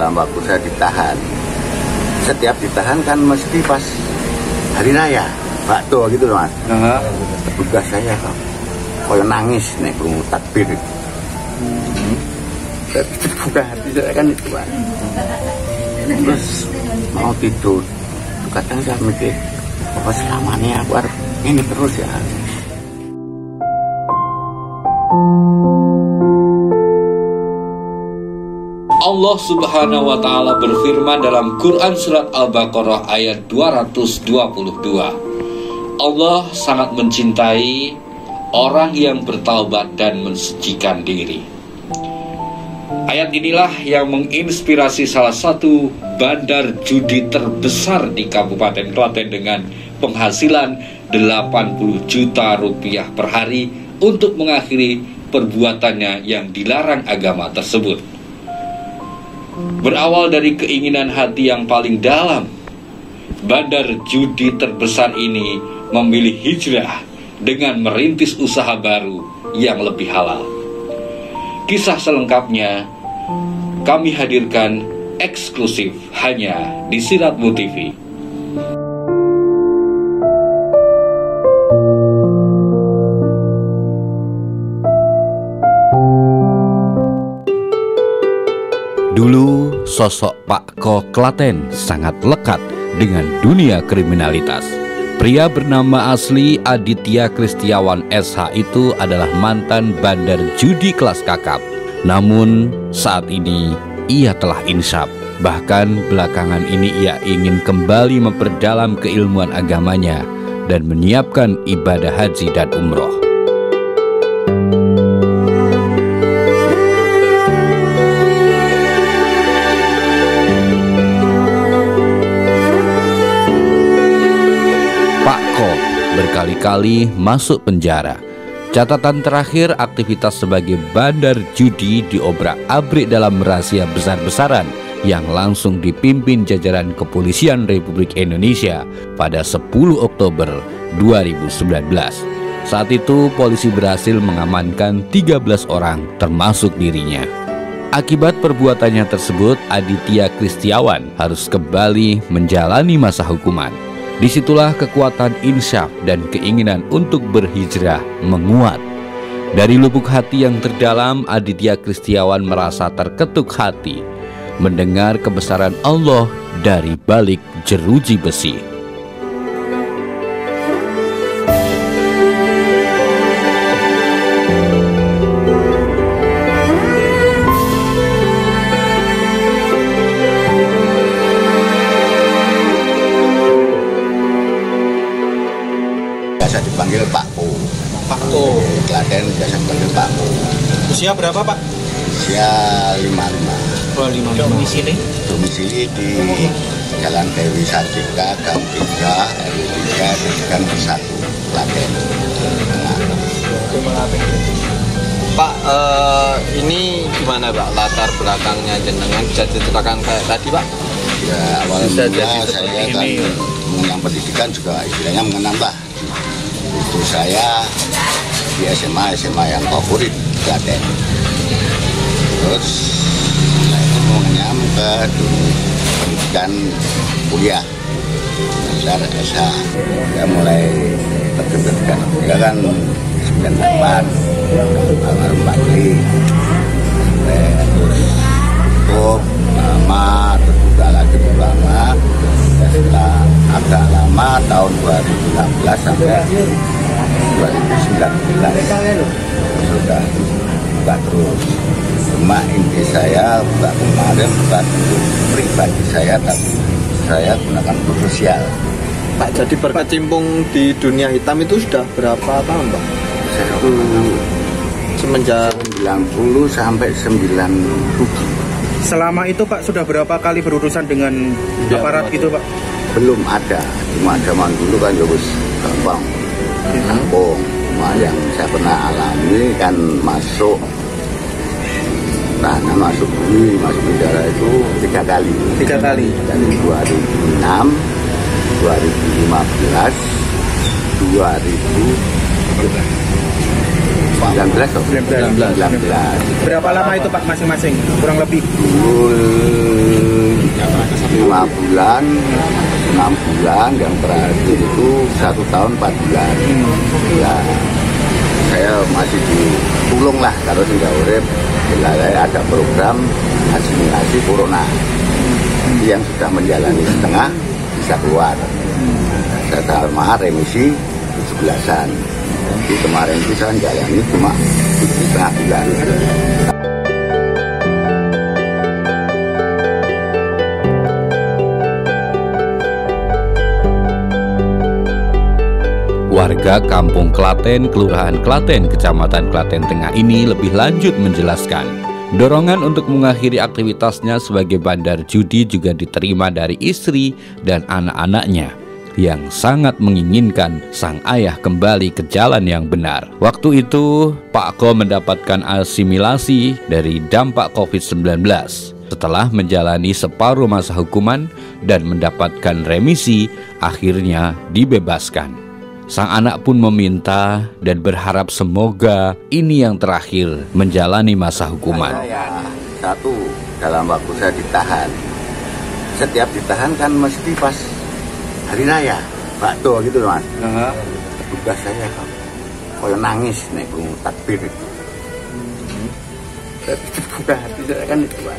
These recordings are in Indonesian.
dalam waktu saya ditahan. Setiap ditahan kan mesti pas hari raya, bakdo gitu loh Mas. Tugas saya kayak nangis nih krungu takbir. Terbuka hati saya kan itu Mas. Terus mau tidur, kadang saya mikir, apa selamanya aku harus ini terus ya. Allah Subhanahu wa Ta'ala berfirman dalam Quran Surat Al-Baqarah ayat 222. Allah sangat mencintai orang yang bertaubat dan mensucikan diri. Ayat inilah yang menginspirasi salah satu bandar judi terbesar di Kabupaten Klaten dengan penghasilan 80 juta rupiah per hari untuk mengakhiri perbuatannya yang dilarang agama tersebut. Berawal dari keinginan hati yang paling dalam, bandar judi terbesar ini memilih hijrah dengan merintis usaha baru yang lebih halal. Kisah selengkapnya kami hadirkan eksklusif hanya di Siratmu TV. Dulu, sosok Pak Ko Klaten sangat lekat dengan dunia kriminalitas. Pria bernama asli Aditya Kristiawan SH itu adalah mantan bandar judi kelas kakap. Namun, saat ini ia telah insaf. Bahkan belakangan ini ia ingin kembali memperdalam keilmuan agamanya dan menyiapkan ibadah haji dan umroh. Berkali-kali masuk penjara. Catatan terakhir, aktivitas sebagai bandar judi diobrak-abrik dalam rahasia besar-besaran yang langsung dipimpin jajaran Kepolisian Republik Indonesia pada 10 Oktober 2019. Saat itu polisi berhasil mengamankan 13 orang termasuk dirinya. Akibat perbuatannya tersebut, Aditya Kristiawan harus kembali menjalani masa hukuman. Disitulah kekuatan insyaf dan keinginan untuk berhijrah menguat. Dari lubuk hati yang terdalam, Aditya Kristiawan merasa terketuk hati mendengar kebesaran Allah dari balik jeruji besi. Biasa dipanggil Pak Po. Pak Po. Klaten biasa dipanggil Pak Po. Usia berapa Pak? Usia 55. Oh, 55. Domisili di Jalan Dewi Sartika, Gang 3, RW 3, Gang 1, Klaten. Pak, ini gimana Pak latar belakangnya jenengan bisa diceritakan kayak tadi Pak? Ya awalnya saya kan mengenyam pendidikan juga istilahnya mengenambah. Itu saya di SMA yang favorit Klaten. Terus saya itu mengenyam ke pendidikan kuliah besar SH. Saya mulai terjun-terjun kuliah kan 98 almarhum Pak Kli. Terus tutup lama, terbuka lagi lama. Setelah agak lama tahun 2016 sampai 2019 sudah buka terus. Cuma inti saya buka kemarin bukan untuk pribadi saya, tapi saya gunakan untuk sosial. Pak, jadi berkecimpung di dunia hitam itu sudah berapa tahun Pak? Saya Semenjak 90 sampai 97. Selama itu Pak sudah berapa kali berurusan dengan aparat gitu Pak? Belum ada, cuma zaman dulu kan ya wis gampang. Kampung, cuma yang saya pernah alami kan masuk tanah, masuk bumi, masuk penjara itu 3 kali. 3 kali. Dari 2006, 2015, 2019. 19 kok. 19. Berapa lama itu Pak masing-masing? Kurang lebih? Dulu 5 bulan, 6 bulan, yang terakhir itu 1 tahun 4 bulan. Ya, saya masih ditulung lah kalau tidak urip. Saya ada program asimilasi corona yang sudah menjalani setengah bisa keluar. Saya remisi 17-an. Jadi kemarin itu saya jalani cuma 7,5 bulan. Warga Kampung Klaten, Kelurahan Klaten, Kecamatan Klaten Tengah ini lebih lanjut menjelaskan, dorongan untuk mengakhiri aktivitasnya sebagai bandar judi juga diterima dari istri dan anak-anaknya yang sangat menginginkan sang ayah kembali ke jalan yang benar. Waktu itu, Pak Ko mendapatkan asimilasi dari dampak COVID-19 setelah menjalani separuh masa hukuman dan mendapatkan remisi, akhirnya dibebaskan. Sang anak pun meminta dan berharap semoga ini yang terakhir menjalani masa hukuman. Satu, dalam waktu saya ditahan. Setiap ditahan kan mesti pas hari raya, bakdo gitu Mas. Tugas saya kan koyo nangis nek krungu takbir itu. Tapi buka hati saya kan itu Pak.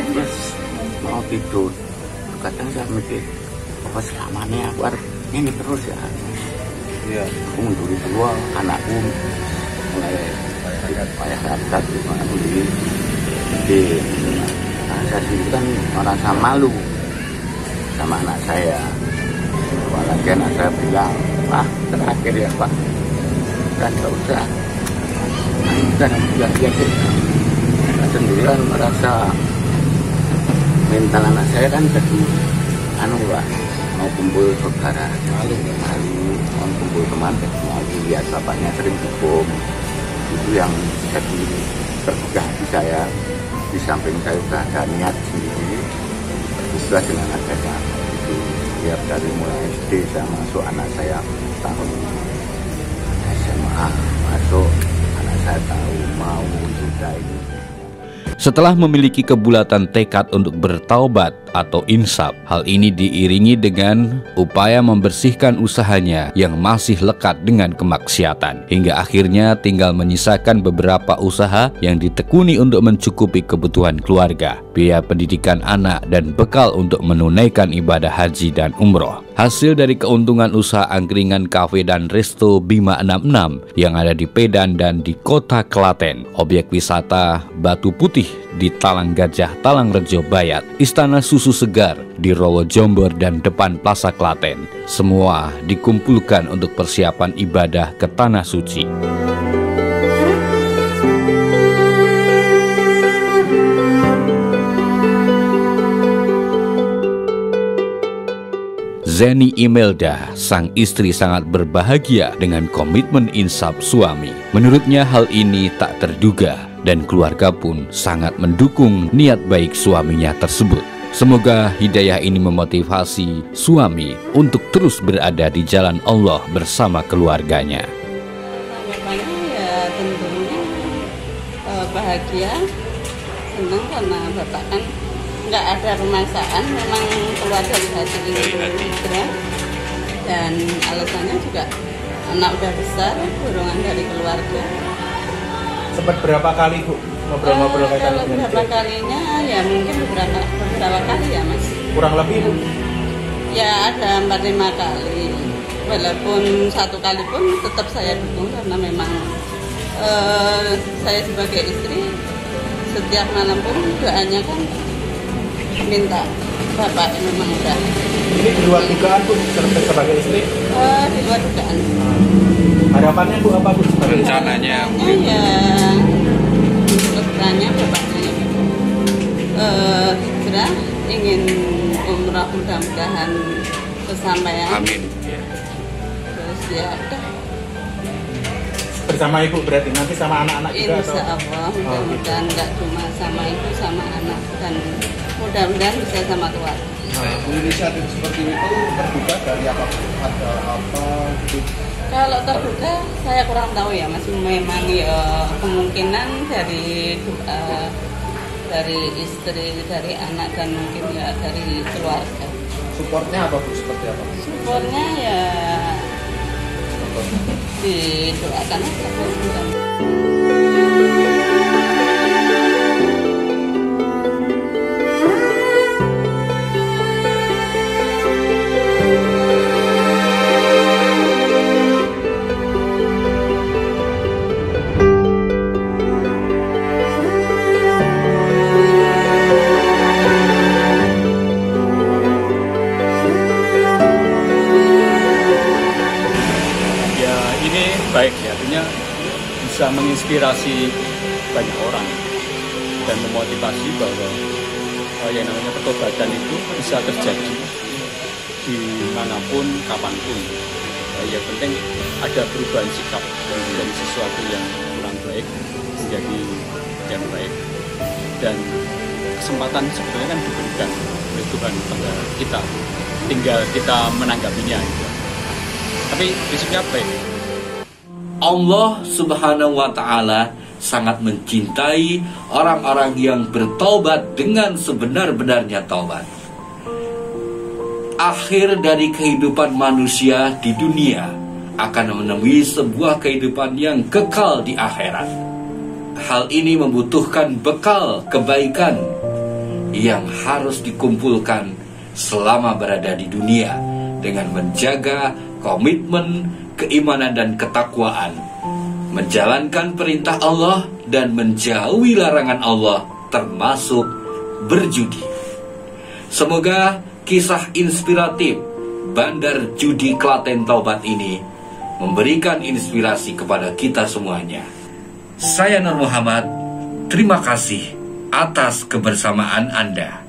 Terus mau tidur, kadang saya mikir, apa selamanya aku harus ini terus ya. Iya. Aku munduri dulu anakku mulai payah rata di mana begini. Jadi saya sendiri kan merasa malu sama anak saya. Apalagi anak saya bilang, Pak terakhir ya Pak, kan gak usah. Kan bilang dia saya sendirian merasa mental anak saya kan jadi Pak, mau kumpul saudara malu, mau kumpul teman malu, lihat bapaknya sering hukum. Itu yang jadi tergugah hati saya. Di samping saya sudah ada niat sendiri juga dengan adanya itu, lihat dari mulai SD saya masuk, anak saya tahun SMA masuk, anak saya tahu mau sudah ini. Setelah memiliki kebulatan tekad untuk bertaubat atau insaf, hal ini diiringi dengan upaya membersihkan usahanya yang masih lekat dengan kemaksiatan, hingga akhirnya tinggal menyisakan beberapa usaha yang ditekuni untuk mencukupi kebutuhan keluarga, biaya pendidikan anak, dan bekal untuk menunaikan ibadah haji dan umroh. Hasil dari keuntungan usaha angkringan, kafe, dan resto Bima 66 yang ada di Pedan dan di Kota Klaten, objek wisata Batu Putih di Talang Gajah, Talang Rejo Bayat, Istana Susu Segar di Rowo Jombor, dan depan Plaza Klaten. Semua dikumpulkan untuk persiapan ibadah ke Tanah Suci. Zeni Imelda, sang istri, sangat berbahagia dengan komitmen insaf suami. Menurutnya hal ini tak terduga dan keluarga pun sangat mendukung niat baik suaminya tersebut. Semoga hidayah ini memotivasi suami untuk terus berada di jalan Allah bersama keluarganya. Ya tentunya bahagia, senang karena bapak kan nggak ada pemaksaan, memang keluar dari hati ini hijrah, dan alasannya juga anak udah besar, dorongan dari keluarga. Sempat berapa kali Bu ngobrol-ngobrol kayak kalau berapa kalinya ya mungkin beberapa kali ya Mas. Kurang lebih Bu? Ya ada 4-5 kali, walaupun 1 kali pun tetap saya dukung karena memang saya sebagai istri setiap malam pun doanya kan minta bapak memang udah. Ini di luar dugaan Bu sebagai istri? Di luar dugaan. Harapannya Bu apa Bu? Rencananya ya rencananya bapaknya hijrah, ingin umrah, mudah-mudahan kesampaian. amin. Terus ya udah. Bersama Ibu berarti nanti sama anak-anak juga? Insya Allah mudah-mudahan nggak cuma sama ibu, sama anak, dan mudah-mudahan bisa sama keluarga. Inisiatif seperti itu terbuka dari apa gitu Kalau terduga saya kurang tahu ya Mas, memang ya kemungkinan dari istri, dari anak, dan mungkin ya dari keluarga. Supportnya apa Bu? Seperti apa? Supportnya ya didoakan aja Bu. Baik ya, artinya bisa menginspirasi banyak orang dan memotivasi bahwa yang namanya pertobatan itu bisa terjadi dimanapun, kapanpun. Yang penting ada perubahan sikap dari sesuatu yang kurang baik menjadi yang baik, dan kesempatan sebetulnya kan diberikan oleh Tuhan kepada kita, tinggal kita menanggapinya gitu. Tapi prinsipnya baik. Allah Subhanahu wa Ta'ala sangat mencintai orang-orang yang bertaubat dengan sebenar-benarnya taubat. Akhir dari kehidupan manusia di dunia akan menemui sebuah kehidupan yang kekal di akhirat. Hal ini membutuhkan bekal kebaikan yang harus dikumpulkan selama berada di dunia dengan menjaga komitmen, keimanan dan ketakwaan, menjalankan perintah Allah dan menjauhi larangan Allah, termasuk berjudi. Semoga kisah inspiratif Bandar Judi Klaten Taubat ini memberikan inspirasi kepada kita semuanya. Saya Nur Muhammad, terima kasih atas kebersamaan Anda.